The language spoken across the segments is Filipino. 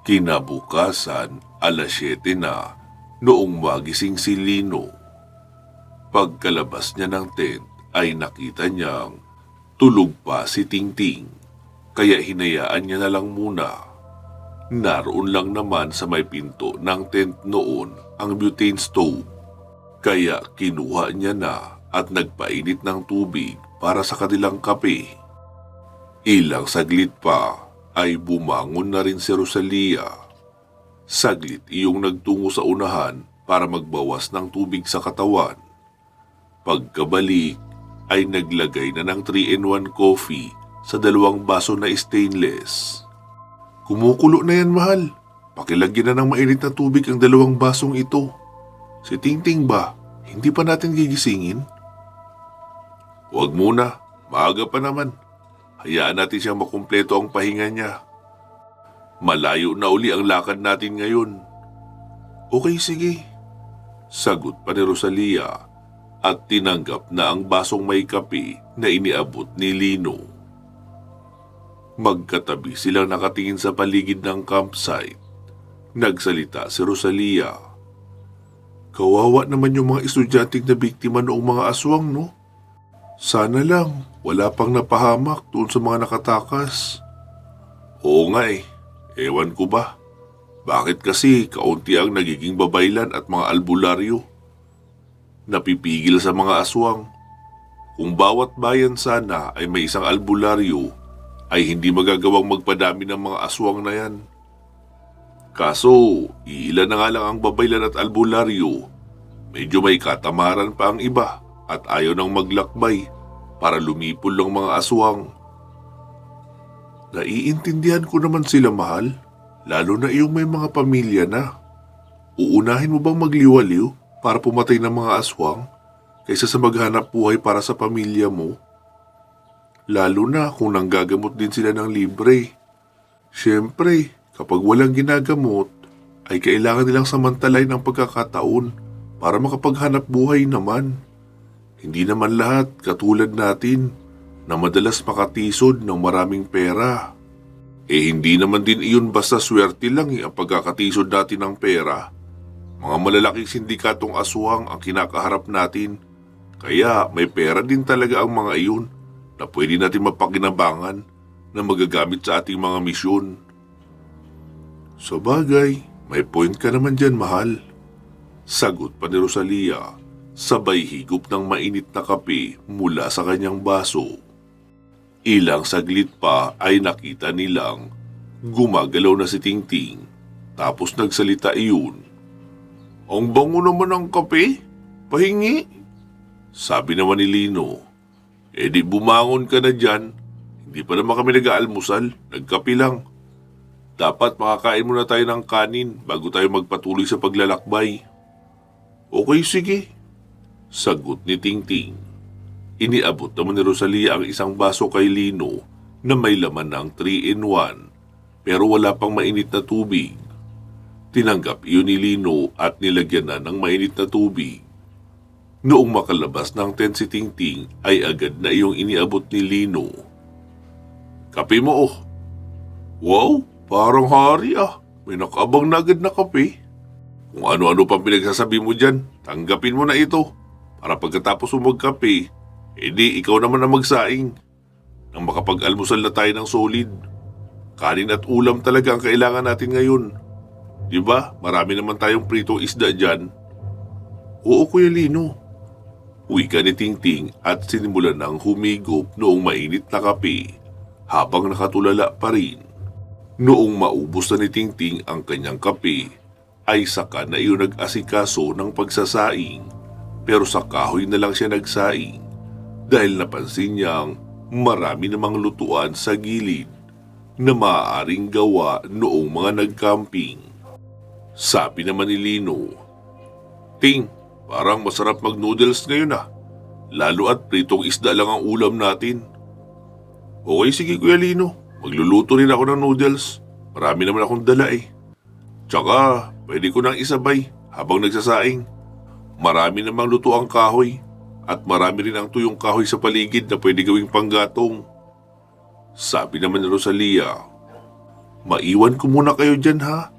Kinabukasan, 7:00 na, noong magising si Lino. Pagkalabas niya ng tent ay nakita niyang tulog pa si Tingting, kaya hinayaan niya na lang muna. Naroon lang naman sa may pinto ng tent noon ang butane stove, kaya kinuha niya na at nagpainit ng tubig para sa kanilang kape. Ilang saglit pa ay bumangon na rin si Rosalia. Saglit iyong nagtungo sa unahan para magbawas ng tubig sa katawan. Pagkabalik ay naglagay na ng 3-in-1 coffee sa 2 baso na stainless. Kumukulo na yan, mahal. Pakilagyan na ng mainit na tubig ang 2 basong ito. Si Tingting ba, hindi pa natin gigisingin? Huwag muna, maaga pa naman. Hayaan natin siyang makumpleto ang pahinga niya. Malayo na uli ang lakad natin ngayon. Okay, sige. Sagot pa ni Rosalia at tinanggap na ang basong may kape na iniabot ni Lino. Magkatabi silang nakatingin sa paligid ng campsite. Nagsalita si Rosalia. Kawawa naman yung mga estudyanteng na biktima noong mga aswang, no? Sana lang, wala pang napahamak doon sa mga nakatakas. Oo nga eh, ewan ko ba? Bakit kasi kaunti ang nagiging babaylan at mga albularyo? Napipigil sa mga aswang. Kung bawat bayan sana ay may isang albularyo, ay hindi magagawang magpadami ng mga aswang na yan. Kaso, iilan na nga lang ang babaylan at albularyo. Medyo may katamaran pa ang iba at ayaw nang maglakbay para lumipol ng mga aswang. Naiintindihan ko naman sila, mahal, lalo na iyong may mga pamilya na. Uunahin mo bang magliwaliw para pumatay ng mga aswang kaysa sa maghanap buhay para sa pamilya mo? Lalo na kung nanggagamot din sila ng libre. Siyempre, kapag walang ginagamot, ay kailangan nilang samantalay ng pagkakataon para makapaghanap buhay naman. Hindi naman lahat katulad natin na madalas makatisod ng maraming pera. Hindi naman din iyon basta swerte lang ang pagkakatisod natin ng pera. Mga malalaking sindikatong aswang ang kinakaharap natin, kaya may pera din talaga ang mga iyon na pwede natin mapakinabangan na magagamit sa ating mga misyon. Sa bagay, may point ka naman dyan, mahal. Sagot pa ni Rosalia, sabay higop ng mainit na kape mula sa kanyang baso. Ilang saglit pa ay nakita nilang gumagalaw na si Tingting, tapos nagsalita iyon. Ang bango naman ng kape? Pahingi? Sabi naman ni Lino. Di bumangon ka na dyan. Hindi pa naman kami nag-aalmusal. Nagkape lang. Dapat makakain muna tayo ng kanin bago tayo magpatuloy sa paglalakbay. Okay, sige. Sagot ni Tingting. Iniabot naman ni Rosalia ang isang baso kay Lino na may laman ng 3-in-1 pero wala pang mainit na tubig. Tinanggap iyon ni Lino at nilagyan na ng mainit na tubig. Noong makalabas ng tent si Tingting ay agad na iyong iniabot ni Lino. Kape mo oh. Wow, parang hari ah. May nakaabang na agad na kape. Kung ano-ano pang pinagsasabi mo dyan, tanggapin mo na ito. Para pagkatapos mo magkape, edi ikaw naman ang magsaing. Nang makapag-almusal na tayo ng solid. Kanin at ulam talaga ang kailangan natin ngayon. Diba, marami naman tayong pritong isda dyan. Oo, Kuya Lino. Wika ni Tingting at sinimulan ng humigop noong mainit na kape habang nakatulala pa rin. Noong maubos na ni Tingting ang kanyang kape, ay saka na iyon nag-asikaso ng pagsasaing, pero sa kahoy na lang siya nagsaing dahil napansin niyang marami namang lutuan sa gilid na maaaring gawa noong mga nag-camping. Sabi naman ni Lino, Ting, parang masarap mag-noodles ngayon ah. Lalo at pritong isda lang ang ulam natin. Okay, sige Kuya Lino. Magluluto rin ako ng noodles. Marami naman akong dala eh. Tsaka, pwede ko nang isabay habang nagsasaing. Marami namang luto ang kahoy. At marami rin ang tuyong kahoy sa paligid na pwede gawing panggatong. Sabi naman ni Rosalia, Maiwan ko muna kayo dyan ha.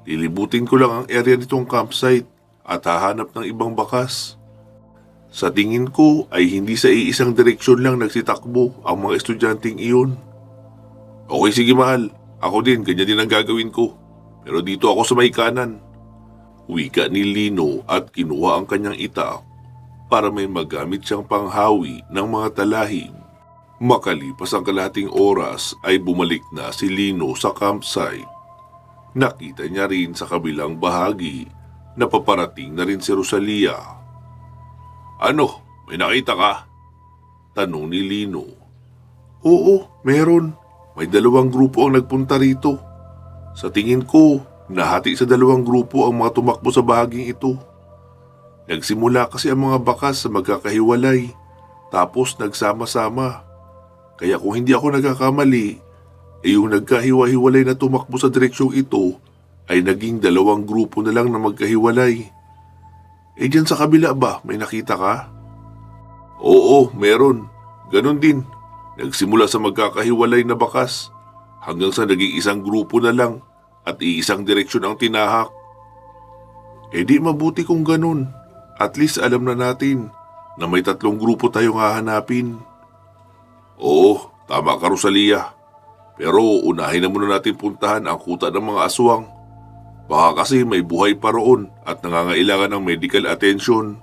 Lilibutin ko lang ang area nitong campsite at hahanap ng ibang bakas. Sa tingin ko ay hindi sa iisang direksyon lang nagsitakbo ang mga estudyanteng iyon. Okay, sige mahal. Ako din, ganyan din ang gagawin ko. Pero dito ako sa may kanan. Wika ni Lino at kinuha ang kanyang itak para may magamit siyang panghawi ng mga talahib. Makalipas ang kalahating oras ay bumalik na si Lino sa campsite. Nakita niya rin sa kabilang bahagi na paparating na rin si Rosalia. Ano, may nakita ka? Tanong ni Lino. Oo, meron. May 2 grupo ang nagpunta rito. Sa tingin ko, nahati sa 2 grupo ang mga tumakbo sa bahaging ito. Nagsimula kasi ang mga bakas sa magkakahiwalay, tapos nagsama-sama. Kaya kung hindi ako nagkakamali, yung nagkahiwa-hiwalay na tumakbo sa direksyong ito ay naging 2 grupo na lang na magkahiwalay. Dyan sa kabila ba, may nakita ka? Oo, meron. Ganon din. Nagsimula sa magkakahiwalay na bakas hanggang sa naging isang grupo na lang at iisang direksyon ang tinahak. Di mabuti kung ganon. At least alam na natin na may 3 grupo tayong hahanapin. Oo, tama ka Rosalia. Pero unahin na muna natin puntahan ang kuta ng mga aswang. Baka kasi may buhay pa roon at nangangailangan ng medical attention.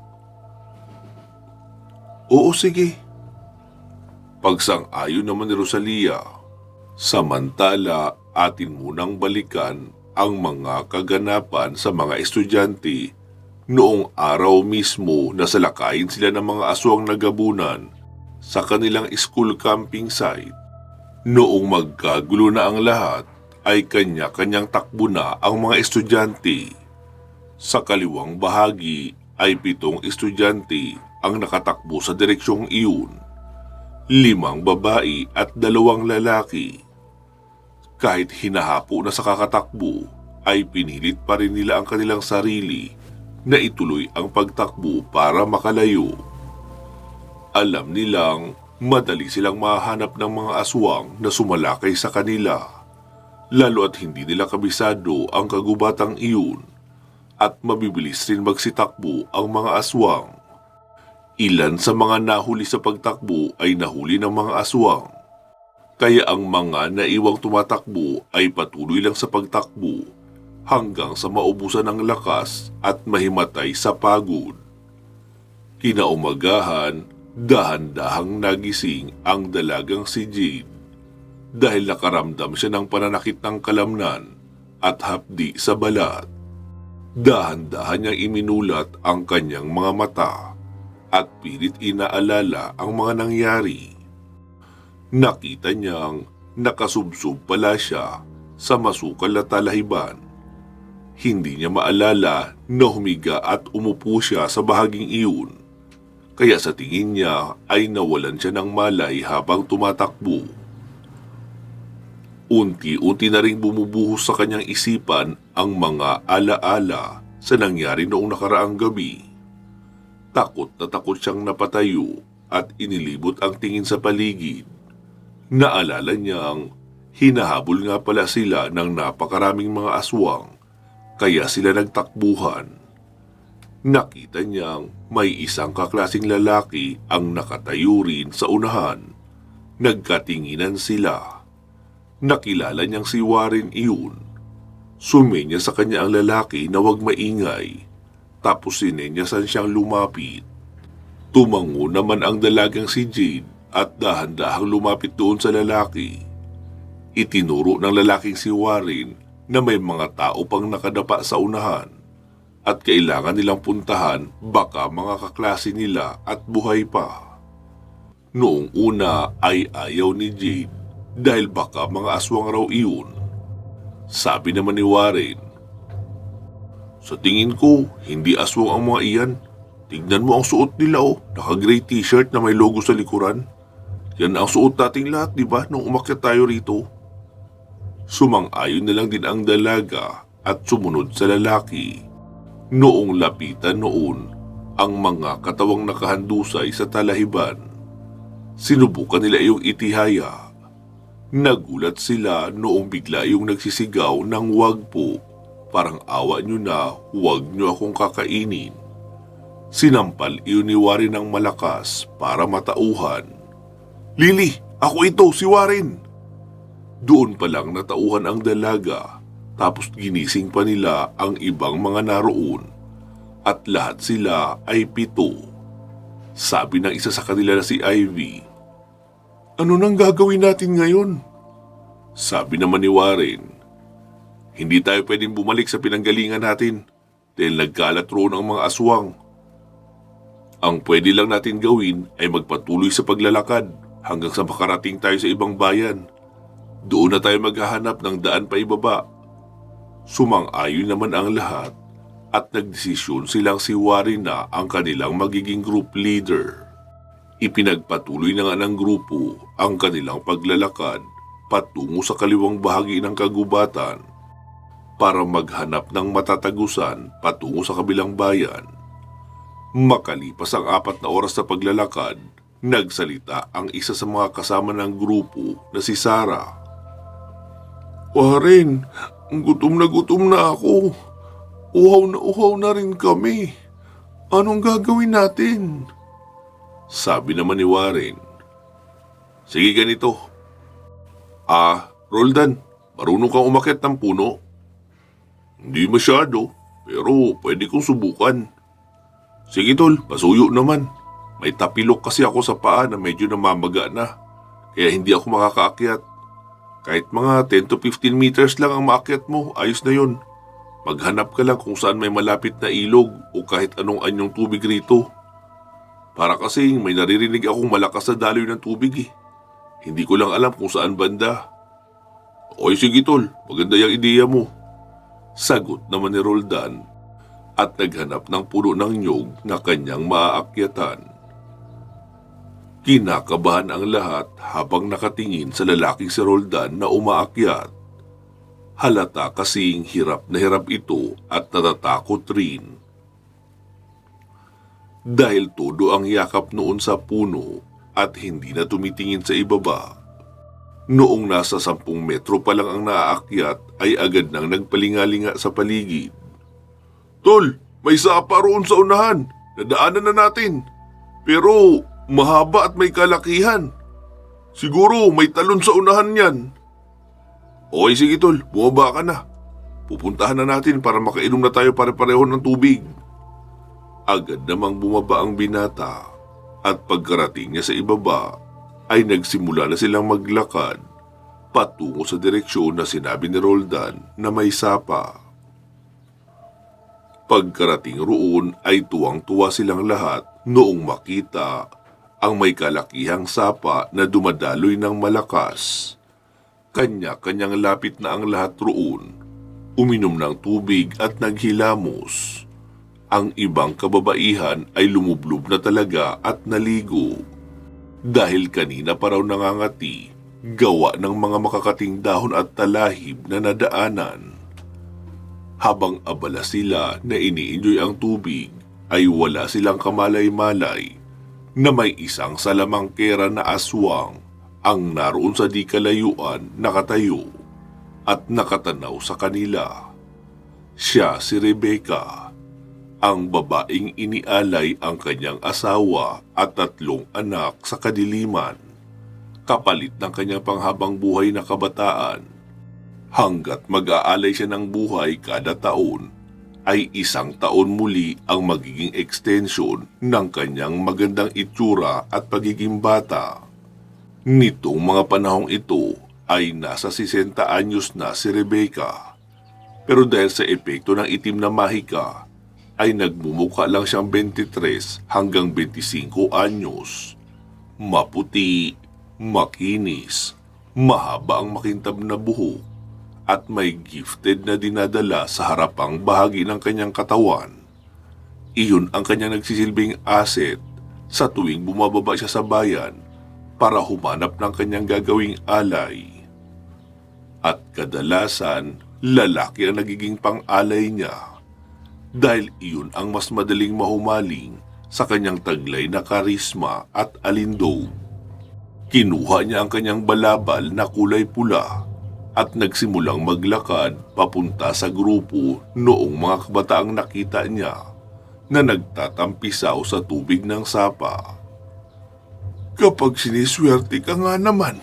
Oo, sige. Pagsang-ayon naman ni Rosalia. Samantala, atin munang balikan ang mga kaganapan sa mga estudyante noong araw mismo na salakayin sila ng mga aswang nagabunan sa kanilang school camping site. Noong magkagulo na ang lahat, ay kanya-kanyang takbo na ang mga estudyante. Sa kaliwang bahagi ay 7 estudyante ang nakatakbo sa direksyong iyon. 5 babae at 2 lalaki. Kahit hinahapo na sa kakatakbo, ay pinilit pa rin nila ang kanilang sarili na ituloy ang pagtakbo para makalayo. Alam nilang madali silang mahanap ng mga aswang na sumalakay sa kanila. Lalo at hindi nila kabisado ang kagubatang iyon at mabibilis rin magsitakbo ang mga aswang. Ilan sa mga nahuli sa pagtakbo ay nahuli ng mga aswang. Kaya ang mga naiwang tumatakbo ay patuloy lang sa pagtakbo hanggang sa maubusan ng lakas at mahimatay sa pagod. Kinaumagahan, dahan-dahang nagising ang dalagang si Jade dahil nakaramdam siya ng pananakit ng kalamnan at hapdi sa balat. Dahan-dahan niyang iminulat ang kanyang mga mata at pilit inaalala ang mga nangyari. Nakita niyang nakasubsob pala siya sa masukal na talahiban. Hindi niya maalala na humiga at umupo siya sa bahaging iyon. Kaya sa tingin niya ay nawalan siya ng malay habang tumatakbo. Unti-unti na ring bumubuhos sa kanyang isipan ang mga alaala sa nangyari noong nakaraang gabi. Takot na takot siyang napatayo at inilibot ang tingin sa paligid. Naalala niyang hinahabol nga pala sila ng napakaraming mga aswang, kaya sila nagtakbuhan. Nakita niyang may isang kaklasing lalaki ang nakatayo rin sa unahan. Nagkatinginan sila. Nakilala niyang si Warren iyon. Sumenya sa kanya ang lalaki na huwag maingay, tapos sinenyasan siyang lumapit. Tumango naman ang dalagang si Jade at dahan-dahang lumapit doon sa lalaki. Itinuro ng lalaking si Warren na may mga tao pang nakadapa sa unahan at kailangan nilang puntahan baka mga kaklase nila at buhay pa. Noong una ay ayaw ni Jade dahil baka mga aswang raw iyon. Sabi naman ni Warren, sa tingin ko, hindi aswang ang mga iyan. Tignan mo ang suot nila naka-gray t-shirt na may logo sa likuran. Yan ang suot nating lahat, di ba, nung umakyat tayo rito? Sumang-ayon na lang din ang dalaga at sumunod sa lalaki. Noong lapitan noon, ang mga katawang nakahandusay sa talahiban. Sinubukan nila iyong itihaya. Nagulat sila noong bigla yung nagsisigaw ng wag po. Parang awa nyo na, huwag nyo akong kakainin. Sinampal iyon ni Warren ng malakas para matauhan. Lily, ako ito, si Warren! Doon pa lang natauhan ang dalaga, tapos ginising pa nila ang ibang mga naroon. At lahat sila ay 7. Sabi ng isa sa kanila na si Ivy, ano nang gagawin natin ngayon? Sabi naman ni Warren, hindi tayo pwedeng bumalik sa pinanggalingan natin dahil nagkalat roon ang mga aswang. Ang pwede lang natin gawin ay magpatuloy sa paglalakad hanggang sa makarating tayo sa ibang bayan. Doon na tayo maghahanap ng daan pa ibaba. Sumang-ayon naman ang lahat at nagdesisyon silang si Warren na ang kanilang magiging group leader. Ipinagpatuloy na nga ng grupo ang kanilang paglalakad patungo sa kaliwang bahagi ng kagubatan para maghanap ng matatagusan patungo sa kabilang bayan. Makalipas ang 4 na oras na paglalakad, nagsalita ang isa sa mga kasama ng grupo na si Sarah. Warren, gutom na ako. Uhaw na rin kami. Anong gagawin natin? Sabi naman ni Warren. Sige ganito. Roldan, marunong kang umakyat ng puno? Hindi masyado, pero pwede kong subukan. Sige tol, pasuyo naman. May tapilok kasi ako sa paa na medyo namamaga na, kaya hindi ako makakaakyat. Kahit mga 10 to 15 meters lang ang maakyat mo, ayos na yon. Maghanap ka lang kung saan may malapit na ilog o kahit anong anyong tubig rito. Para kasing may naririnig akong malakas na daloy ng tubig eh. Hindi ko lang alam kung saan banda. Okay sige tol, maganda yung ideya mo. Sagot naman ni Roldan at naghanap ng puno ng nyog na kanyang maaakyatan. Kinakabahan ang lahat habang nakatingin sa lalaking si Roldan na umaakyat. Halata kasing hirap na hirap ito at natatakot rin. Dahil todo ang yakap noon sa puno at hindi na tumitingin sa ibaba. Noong nasa 10 metro pa lang ang naaakyat ay agad nang nagpalingalinga sa paligid. Tol, may sapa roon sa unahan. Nadaanan na natin. Pero mahaba at may kalakihan. Siguro may talon sa unahan yan. Okay sige tol, bumaba ka na. Pupuntahan na natin para makainom na tayo pare-pareho ng tubig. Agad namang bumaba ang binata at pagkarating niya sa ibaba ay nagsimula na silang maglakad patungo sa direksyon na sinabi ni Roldan na may sapa. Pagkarating roon ay tuwang-tuwa silang lahat noong makita ang may kalakihang sapa na dumadaloy ng malakas. Kanya-kanyang lapit na ang lahat roon, uminom ng tubig at naghilamos. Ang ibang kababaihan ay lumublob na talaga at naligo. Dahil kanina pa raw nangangati, gawa ng mga makakating dahon at talahib na nadaanan. Habang abala sila na ini-enjoy ang tubig, ay wala silang kamalay-malay na may isang salamangkera na aswang ang naroon sa di kalayuan nakatayo at nakatanaw sa kanila. Siya si Rebecca, ang babaeng inialay ang kanyang asawa at 3 anak sa kadiliman, kapalit ng kanyang panghabang buhay na kabataan. Hanggat mag-aalay siya ng buhay kada taon, ay 1 taon muli ang magiging extension ng kanyang magandang itsura at pagiging bata. Nitong mga panahong ito ay nasa 60 anyos na si Rebecca, pero dahil sa epekto ng itim na mahika, ay nagmumukha lang siyang 23 hanggang 25 anyos. Maputi, makinis, mahaba ang makintab na buhok, at may gifted na dinadala sa harapang bahagi ng kanyang katawan. Iyon ang kanyang nagsisilbing asset sa tuwing bumababa siya sa bayan para humanap ng kanyang gagawing alay. At kadalasan, lalaki ang nagiging pang-alay niya dahil iyon ang mas madaling mahumaling sa kanyang taglay na karisma at alindog. Kinuha niya ang kanyang balabal na kulay pula at nagsimulang maglakad papunta sa grupo noong mga kabataang nakita niya na nagtatampisaw sa tubig ng sapa. Kapag siniswerte ka nga naman,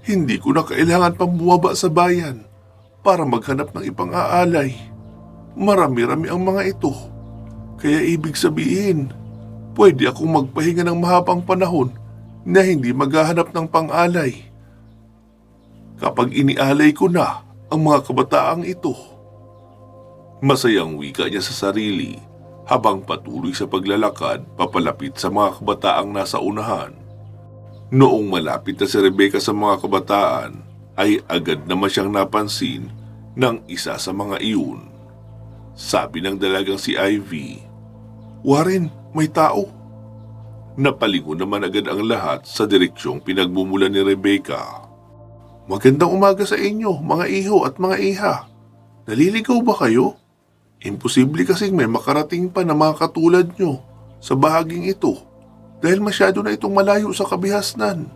hindi ko na kailangan pang bumaba sa bayan para maghanap ng ibang aalay. Marami-rami ang mga ito. Kaya ibig sabihin, pwede akong magpahinga ng mahabang panahon na hindi maghahanap ng pang-alay. Kapag inialay ko na ang mga kabataang ito. Masayang wika niya sa sarili habang patuloy sa paglalakad papalapit sa mga kabataang nasa unahan. Noong malapit na si Rebecca sa mga kabataan, ay agad naman siyang napansin ng isa sa mga iyon. Sabi ng dalagang si Ivy, "Warren, may tao." Napalingon naman agad ang lahat sa direksyong pinagmumulan ni Rebecca. "Magandang umaga sa inyo, mga iho at mga iha. Naliligaw ba kayo? Imposible kasing may makarating pa na mga katulad nyo sa bahaging ito dahil masyado na itong malayo sa kabihasnan.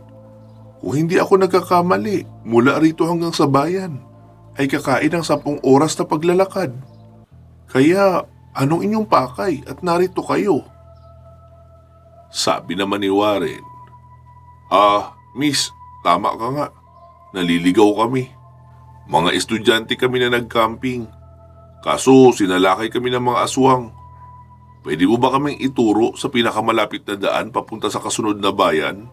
Kung hindi ako nagkakamali, mula rito hanggang sa bayan ay kakain ng 10 oras na paglalakad. Kaya anong inyong pakay at narito kayo?" Sabi naman ni Warren, Miss, tama ka nga. Naliligaw kami. Mga estudyante kami na nag-camping. Kaso sinalakay kami ng mga aswang. Pwede mo ba kaming ituro sa pinakamalapit na daan papunta sa kasunod na bayan?"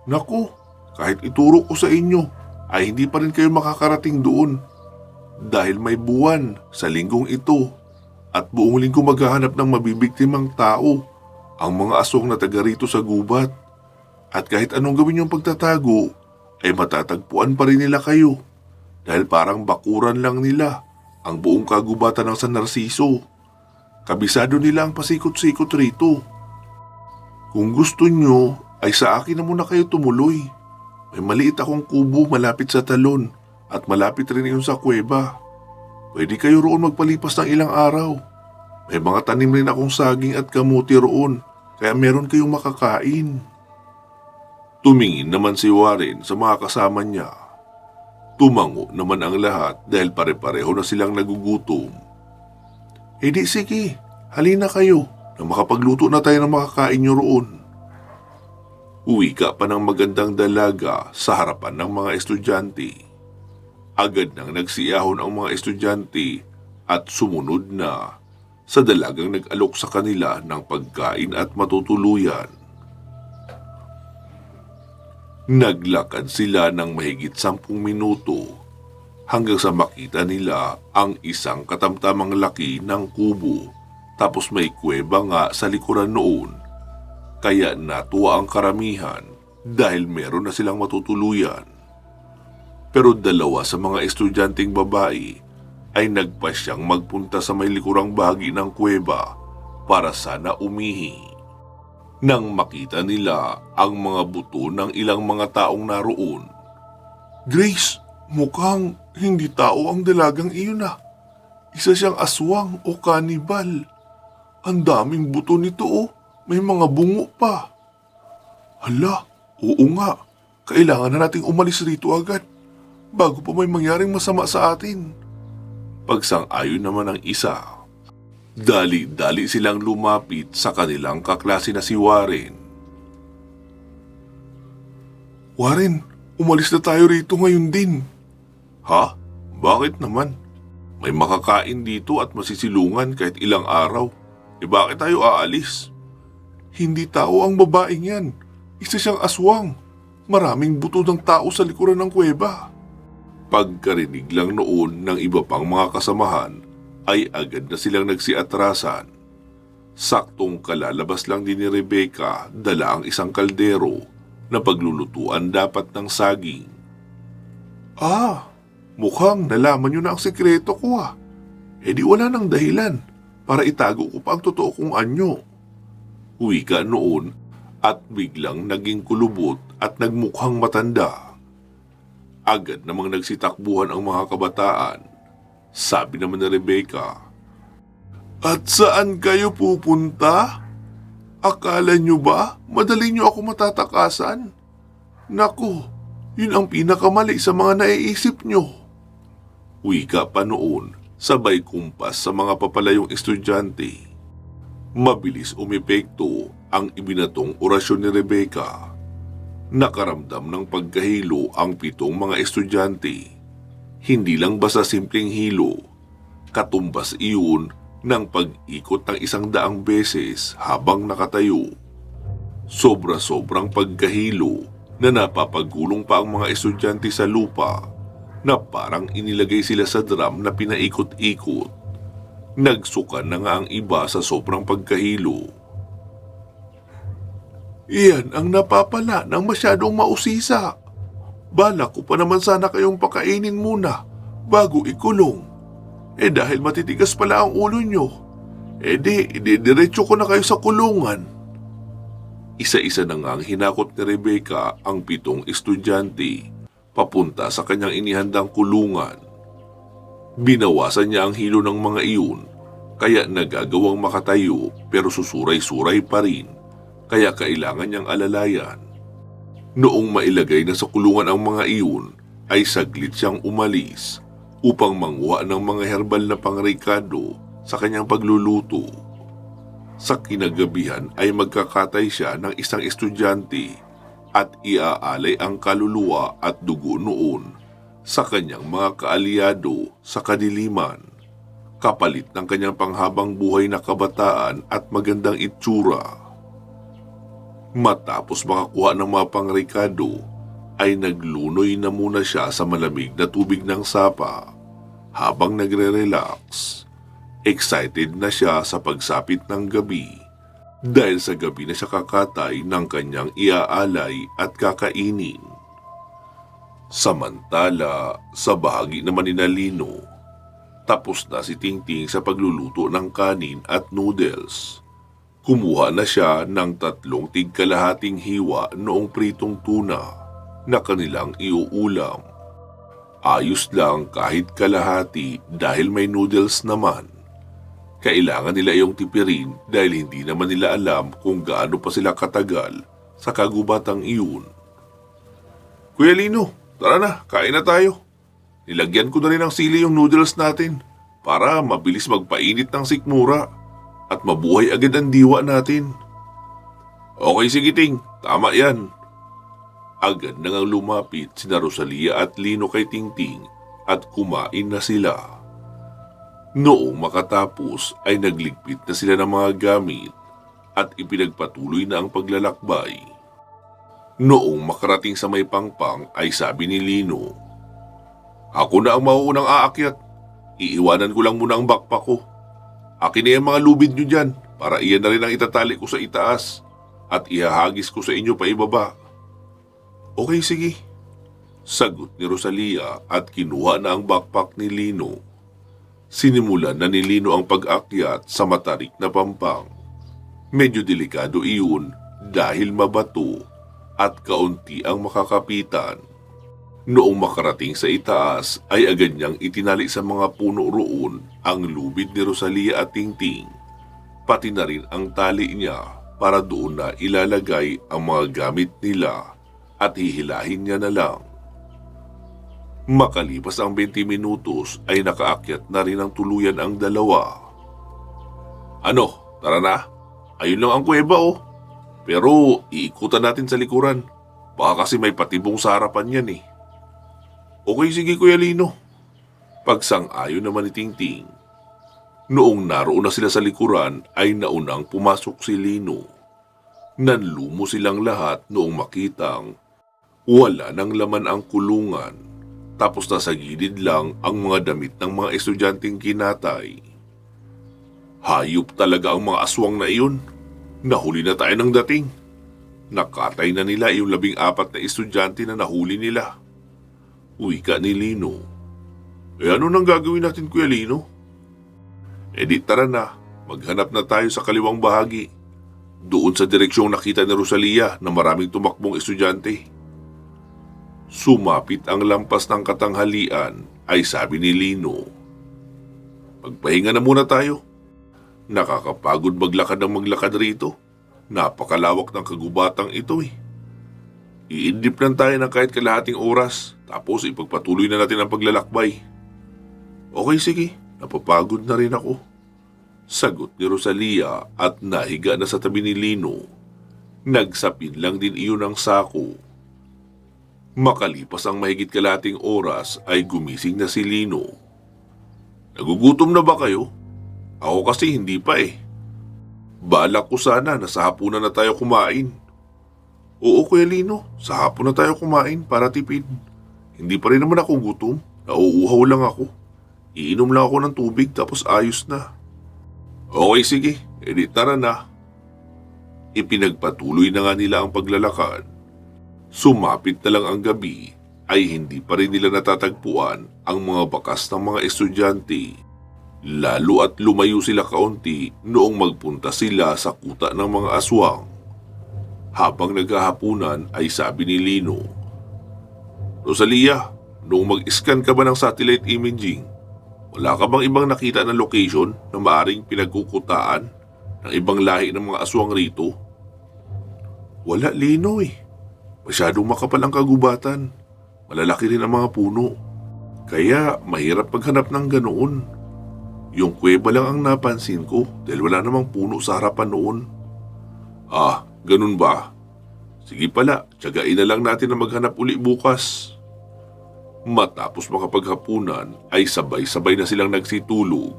"Naku, kahit ituro ko sa inyo, ay hindi pa rin kayo makakarating doon. Dahil may buwan sa linggong ito at buong linggo maghahanap ng mabibiktimang tao ang mga aswang na taga rito sa gubat. At kahit anong gawin yung pagtatago, ay matatagpuan pa rin nila kayo dahil parang bakuran lang nila ang buong kagubatan ng San Narciso. Kabisado nila ang pasikot-sikot rito. Kung gusto nyo, ay sa akin na muna kayo tumuloy. May maliit akong kubo malapit sa talon at malapit rin yun sa kuweba. Pwede kayo roon magpalipas ng ilang araw. May mga tanim rin akong saging at kamuti roon, kaya meron kayong makakain." Tumingin naman si Warren sa mga kasama niya. Tumango naman ang lahat dahil pare-pareho na silang nagugutom. "Di sige, halina kayo na makapagluto na tayo ng makakain nyo roon." Uwika pa ng magandang dalaga sa harapan ng mga estudyante. Agad nang nagsiyahon ang mga estudyante at sumunod na sa dalagang nag-alok sa kanila ng pagkain at matutuluyan. Naglakad sila ng mahigit 10 minuto hanggang sa makita nila ang isang katamtamang laki ng kubo, tapos may kuweba nga sa likuran noon. Kaya natuwa ang karamihan dahil meron na silang matutuluyan. Pero 2 sa mga estudyanteng babae ay nagpasyang magpunta sa may likurang bahagi ng kuweba para sana umihi. Nang makita nila ang mga buto ng ilang mga taong naroon. "Grace, mukhang hindi tao ang dalagang iyon ah. Isa siyang aswang o kanibal. Ang daming buto nito oh, may mga bungo pa." "Hala, oo nga. Kailangan na nating umalis rito agad bago pa may mangyaring masama sa atin." Pagsang-ayon naman ng isa. Dali-dali silang lumapit sa kanilang kaklase na si Warren. "Warren, umalis na tayo rito ngayon din." "Ha? Bakit naman? May makakain dito at masisilungan kahit ilang araw. Bakit tayo aalis?" "Hindi tao ang babaeng yan. Isa siyang aswang. Maraming buto ng tao sa likuran ng kuweba." Pagkarinig lang noon ng iba pang mga kasamahan, ay agad na silang nagsiatrasan. Saktong kalalabas lang din ni Rebecca, dala ang isang kaldero na paglulutuan dapat ng saging. Mukhang nalaman nyo na ang sekreto ko ah. Di wala nang dahilan para itago ko pa ang totoo kong anyo." Wika noon at biglang naging kulubot at nagmukhang matanda. Agad namang nagsitakbuhan ang mga kabataan. Sabi naman ni Rebecca, "At saan kayo pupunta? Akala nyo ba madali nyo ako matatakasan? Naku, yun ang pinakamali sa mga naiisip nyo. Wika pa noon, sabay kumpas sa mga papalayong estudyante. Mabilis umepekto ang ibinatong orasyon ni Rebecca. Nakaramdam ng pagkahilo ang 7 mga estudyante. Hindi lang basta simpleng hilo, katumbas iyon ng pag-ikot ng 100 beses habang nakatayo. Sobra-sobrang pagkahilo na napapagulong pa ang mga estudyante sa lupa na parang inilagay sila sa drum na pinaikot-ikot. Nagsuka na nga ang iba sa sobrang pagkahilo. Iyan ang napapala ng masyadong mausisa. Balak ko pa naman sana kayong pakainin muna bago ikulong. Dahil matitigas pala ang ulo nyo, diretso ko na kayo sa kulungan. Isa-isa na nga ang hinakot ni Rebecca ang 7 estudyante papunta sa kanyang inihandang kulungan. Binawasan niya ang hilo ng mga iyon, kaya nagagawang makatayo pero susuray-suray pa rin, kaya kailangan niyang alalayan. Noong mailagay na sa kulungan ang mga iyon, ay saglit siyang umalis upang manguha ng mga herbal na pangrekado sa kanyang pagluluto. Sa kinagabihan ay magkakatay siya ng isang estudyante at iaalay ang kaluluwa at dugo noon sa kanyang mga kaalyado sa kadiliman, kapalit ng kanyang panghabang buhay na kabataan at magandang itsura. Matapos makakuha ng mga pangrekado, ay naglunoy na muna siya sa malamig na tubig ng sapa habang nagre-relax. Excited na siya sa pagsapit ng gabi dahil sa gabi na siya kakatay ng kanyang iaalay at kakainin. Samantala, sa bahagi naman ni Lino, tapos na si Tingting sa pagluluto ng kanin at noodles. Kumuha na siya ng 3 tig-kalahating hiwa noong pritong tuna na kanilang iuulam. Ayos lang kahit kalahati dahil may noodles naman. Kailangan nila iyong tipirin dahil hindi naman nila alam kung gaano pa sila katagal sa kagubatang iyon. Kuya Lino, tara na, kain na tayo. Nilagyan ko na rin ng sili yung noodles natin para mabilis magpainit ng sikmura at mabuhay agad ang diwa natin. Okay, sige Ting, tama yan. Agad na ngang lumapit sina Rosalia at Lino kay Tingting at kumain na sila. Noong makatapos ay nagligpit na sila ng mga gamit at ipinagpatuloy na ang paglalakbay. Noong makarating sa may pangpang ay sabi ni Lino, "Ako na ang mauunang aakyat. Iiwanan ko lang muna ang backpack ko. Akin na yung mga lubid nyo dyan para iyan na rin ang itatali ko sa itaas at ihahagis ko sa inyo pa ibaba." Okay, sige. Sagot ni Rosalia at kinuha na ang backpack ni Lino. Sinimulan na ni Lino ang pag-akyat sa matarik na pampang. Medyo delikado iyon dahil mabato at kaunti ang makakapitan. Noong makarating sa itaas ay agad niyang itinali sa mga puno roon ang lubid ni Rosalia at Tingting, pati na rin ang tali niya para doon na ilalagay ang mga gamit nila at hihilahin niya na lang. Makalipas ang 20 minutos ay nakaakyat na rin ang tuluyan ang dalawa. Ano, tara na? Ayun lang ang kuweba oh. Pero iikutan natin sa likuran. Baka kasi may patibong sa harapan yan eh. Okay, sige Kuya Lino. Pagsang-ayon naman ni Tingting. Noong naroon na sila sa likuran ay naunang pumasok si Lino. Nanlumo silang lahat noong makitang wala nang laman ang kulungan, tapos nasa gilid lang ang mga damit ng mga estudyanteng kinatay. Hayop talaga ang mga aswang na iyon. Nahuli na tayo ng dating. Nakatay na nila yung 14 na estudyante na nahuli nila. Wika ni Lino. Ano nang gagawin natin Kuya Lino? Di tara na, maghanap na tayo sa kaliwang bahagi. Doon sa direksyong nakita ni Rosalia na maraming tumakbong estudyante. Sumapit ang lampas ng katanghalian ay sabi ni Lino, "Magpahinga na muna tayo. Nakakapagod maglakad ng maglakad rito. Napakalawak ng kagubatang ito eh." Iindip lang tayo ng kahit kalahating oras, tapos ipagpatuloy na natin ang paglalakbay. Okay, sige. Napapagod na rin ako. Sagot ni Rosalia at nahiga na sa tabi ni Lino. Nagsapin lang din iyon ang sako. Makalipas ang mahigit kalahating oras ay gumising na si Lino. Nagugutom na ba kayo? Ako kasi hindi pa eh. Balak ko sana na sa hapunan na tayo kumain. Oo, Kuya Lino, sa hapon na tayo kumain para tipid. Hindi pa rin naman ako gutom, nauuhaw lang ako. Iinom lang ako ng tubig tapos ayos na. Okay, sige, edi tara na. Ipinagpatuloy na nga nila ang paglalakad. Sumapit na lang ang gabi ay hindi pa rin nila natatagpuan ang mga bakas ng mga estudyante. Lalo at lumayo sila kaunti noong magpunta sila sa kuta ng mga aswang. Habang naghahapunan ay sabi ni Lino, Rosalia, noong mag-scan ka ba ng satellite imaging, wala ka bang ibang nakita na location na maaring pinagkukutaan ng ibang lahi ng mga aswang rito? Wala, Lino eh. Masyadong makapal ang kagubatan. Malalaki rin ang mga puno. Kaya mahirap maghanap ng ganoon. Yung kuweba lang ang napansin ko dahil wala namang puno sa harapan noon. Ah, ganun ba? Sige pala, tiyagain na lang natin na maghanap uli bukas. Matapos makapaghapunan ay sabay-sabay na silang nagsitulog.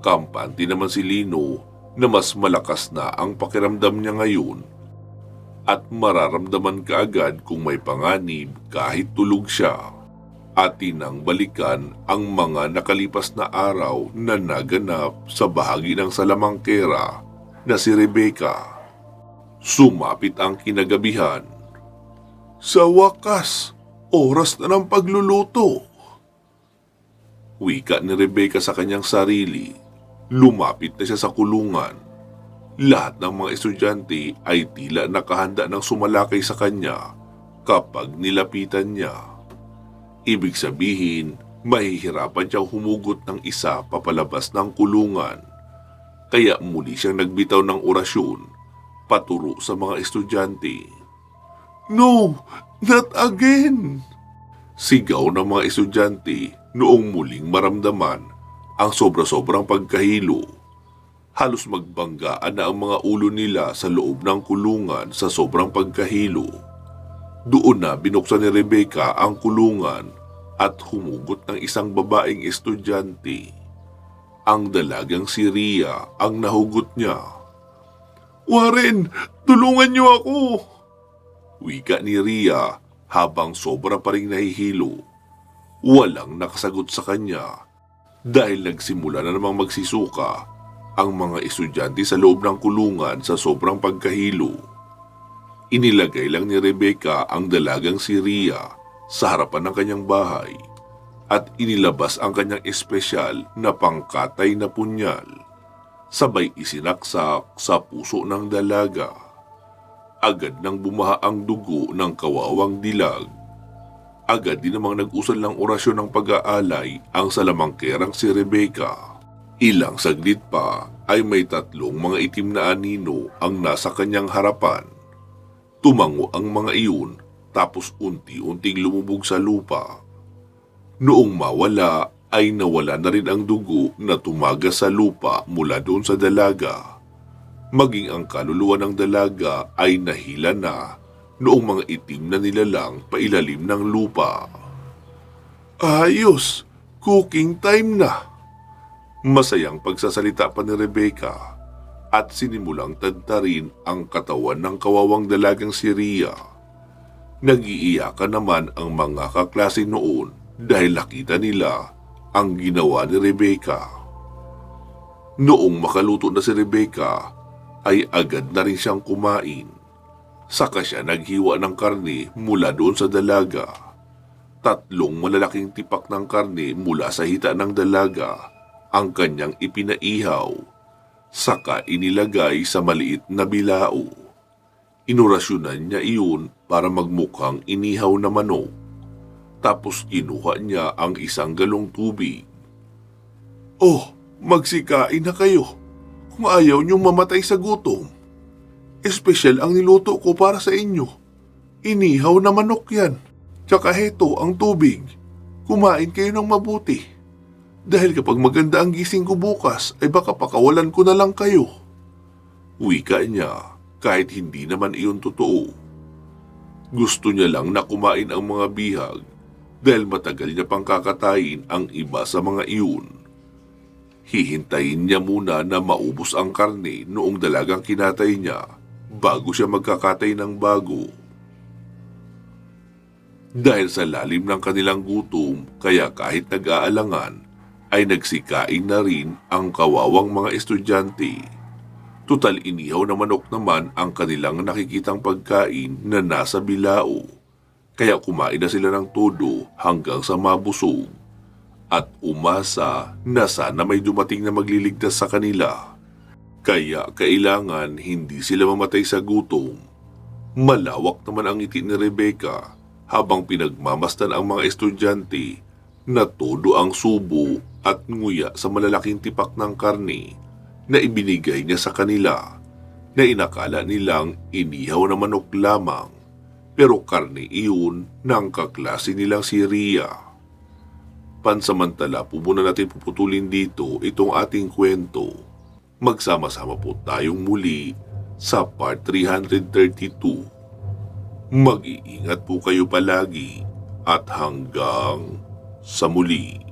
Kampante naman si Lino na mas malakas na ang pakiramdam niya ngayon at mararamdaman kaagad kung may panganib kahit tulog siya. At tinang balikan ang mga nakalipas na araw na naganap sa bahagi ng salamangkera na si Rebecca. Sumapit ang kinagabihan. Sa wakas, oras na ng pagluluto. Wika ni Rebecca sa kanyang sarili. Lumapit na siya sa kulungan. Lahat ng mga estudyante ay tila nakahanda ng sumalakay sa kanya kapag nilapitan niya. Ibig sabihin, mahihirapan siyang humugot ng isa papalabas ng kulungan. Kaya muli siyang nagbitaw ng orasyon paturo sa mga estudyante. No, not again! Sigaw ng mga estudyante noong muling maramdaman ang sobra-sobrang pagkahilo. Halos magbanggaan na ang mga ulo nila sa loob ng kulungan sa sobrang pagkahilo. Doon na binuksan ni Rebecca ang kulungan at humugot ng isang babaeng estudyante. Ang dalagang si Ria ang nahugot niya. Warren, tulungan niyo ako! Wika ni Ria habang sobra pa ring nahihilo. Walang nakasagot sa kanya dahil nagsimula na namang magsisuka ang mga estudyante sa loob ng kulungan sa sobrang pagkahilo. Inilagay lang ni Rebecca ang dalagang si Ria sa harapan ng kanyang bahay at inilabas ang kanyang espesyal na pangkatay na punyal. Sabay isinaksak sa puso ng dalaga. Agad nang bumaha ang dugo ng kawawang dilag. Agad din namang nag-usal ng orasyon ng pag-aalay ang salamangkerang si Rebecca. Ilang saglit pa ay may tatlong mga itim na anino ang nasa kanyang harapan. Tumango ang mga iyon tapos unti-unting lumubog sa lupa. Noong mawala ay nawala na rin ang dugo na tumagas sa lupa mula doon sa dalaga. Maging ang kaluluwa ng dalaga ay nahila na noong mga itim na nilalang pailalim ng lupa. Ayos! Cooking time na! Masayang pagsasalita pa ni Rebecca at sinimulang tadtarin ang katawan ng kawawang dalagang si Ria. Nag-iiyakan naman ang mga kaklase noon dahil nakita nila ang ginawa ni Rebecca. Noong makaluto na si Rebecca ay agad na rin siyang kumain. Saka siya naghiwa ng karne mula doon sa dalaga. Tatlong malalaking tipak ng karne mula sa hita ng dalaga ang kanyang ipinaihaw, saka inilagay sa maliit na bilao. Inorasyonan niya iyon para magmukhang inihaw na manok. Tapos kinuha niya ang isang galong tubig. Oh, magsikain na kayo kung ayaw niyong mamatay sa gutom. Espesyal ang niluto ko para sa inyo. Inihaw na manok yan. Tsaka heto ang tubig. Kumain kayo ng mabuti. Dahil kapag maganda ang gising ko bukas, ay baka pakawalan ko na lang kayo. Wika niya kahit hindi naman iyon totoo. Gusto niya lang na kumain ang mga bihag dahil matagal niya pang kakatayin ang iba sa mga iyon. Hihintayin niya muna na maubos ang karne noong dalagang kinatay niya bago siya magkakatay ng bago. Dahil sa lalim ng kanilang gutom, kaya kahit nag-aalangan, ay nagsikain na rin ang kawawang mga estudyante. Tutal inihaw na manok naman ang kanilang nakikitang pagkain na nasa bilao. Kaya kumain na sila ng todo hanggang sa mabusog. At umasa na sana may dumating na magliligtas sa kanila. Kaya kailangan hindi sila mamatay sa gutom. Malawak naman ang ngiti ni Rebecca habang pinagmamasdan ang mga estudyante na todo ang subo at nguya sa malalaking tipak ng karne na ibinigay niya sa kanila na inakala nilang inihaw na manok lamang pero karne iyon ng kaklase nilang si Ria. Pansamantala po muna natin puputulin dito itong ating kwento. Magsama-sama po tayong muli sa part 332. Mag-iingat po kayo palagi at hanggang sa muli.